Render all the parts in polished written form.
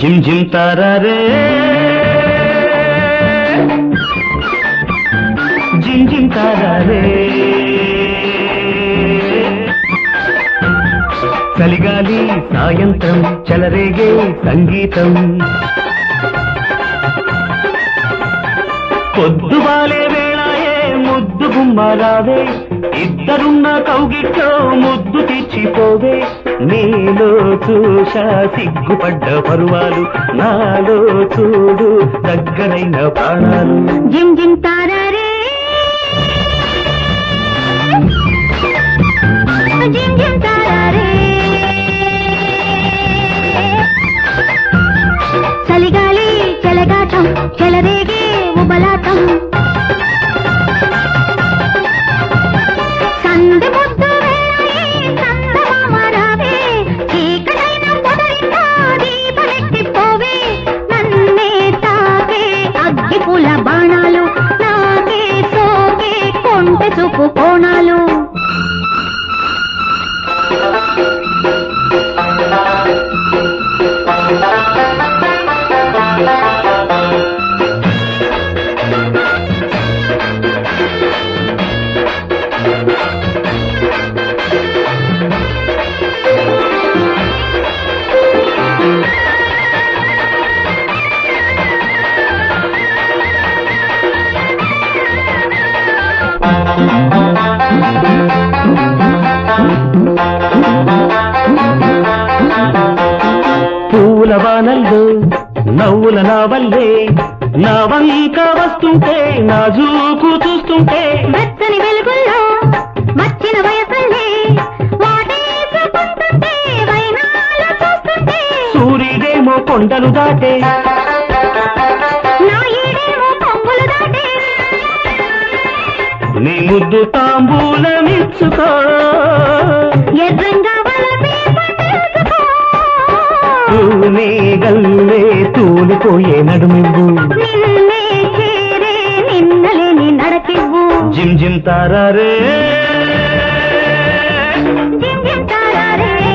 gym gym తారారే gym gym తారారే చలిగాలి సాయంత్రం చెలరేగే సంగీతం పొద్దువాలే వేళాయే ముద్దు గుమ్మరావే ఇద్దరున్న కౌగిట్లో ముద్దు తెచ్చిపోవే నీలో చూశా సిగ్గుపడ్డ పరువాలు నాలో చూడు దగ్గరైన ప్రాణాలు జిమ్ జిమ్ తారారే జిమ్ జిమ్ తారారే చలిగాలి చెలగాటం చెలరేగే ఉబలాటం సందు ముద్దు వేళాయే చందమామరావే చీకటైన పొదరింట దీపమెట్టిపోవే నన్నే తాకే అగ్గిపూల బాణాలు నాకే సోకే కొంటె చూపు కోణాలు పూల వానల్లో నవ్వుల నావల్లే నా వంక వస్తుంటే నా జూకు చూస్తుంటే వెచ్చని వెలుగుల్లో వచ్చిన వయసల్లే వాటేసుకుంటుంటే వైనాలు చూస్తుంటే సూర్యుడేమో కొండలు దాటే నా ఈడేమో పొంగులు దాటే నీ ముద్దు తాంబూలమిచ్చుకో ఎర్రంగా వలపే పట్టేసుకో తూనే గల్లే తూలిపోయే నడుమివ్వు నిన్నే చేరే నిన్నలేని నడకివ్వు జిమ్ జిమ్ తారారే జిమ్ జిమ్ తారారే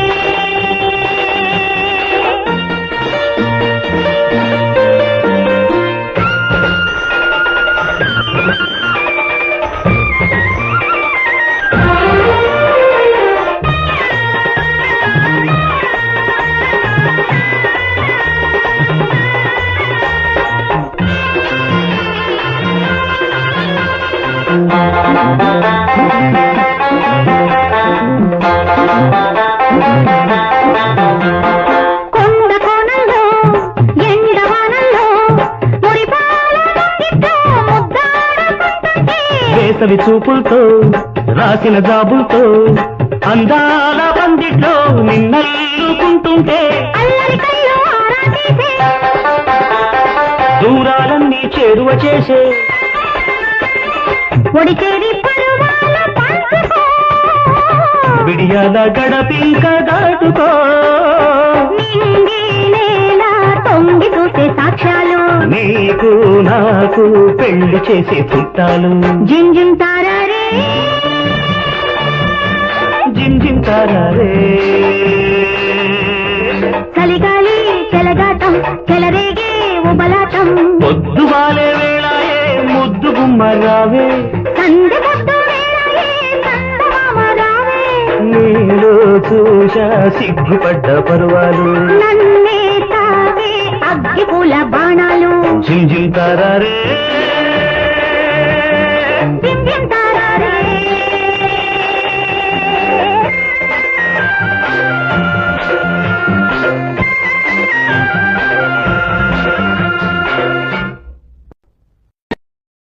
కొండ కోణంలో ఎండవానల్లో మురిపాల ముంగిట్లో ముద్దాడుకుంటుంటే వేసవి చూపులతో రాసిన జాబులతో అందాల పందిట్లో నిన్నల్లుకుంటుంటే అల్లరి కళ్ళు ఆరా తీసే దూరాలన్నీ చేరువ చేసే ఒడిచేరి పరువాల పంచుకో విడియాల గడపింక దాటుకో నింగి నేల తొంగి చూసే సాక్ష్యాలు నీకు నాకు పెళ్లి చేసే చుట్టాలు జిమ్ జిమ్ తారారే జిమ్ జిమ్ తారారే చలిగాలి చెలగాటం చెలరేగే ఉబలాటం పొద్దువాలే వేళాయే ముద్దు గుమ్మరావే సందె ముద్దు వేళాయే చందమామరావే నీలో చూశా సిగ్గుపడ్డ పరువాలు నన్నే తాగే అగ్గిపూల బాణాలు జిమ్ జిమ్ తారారే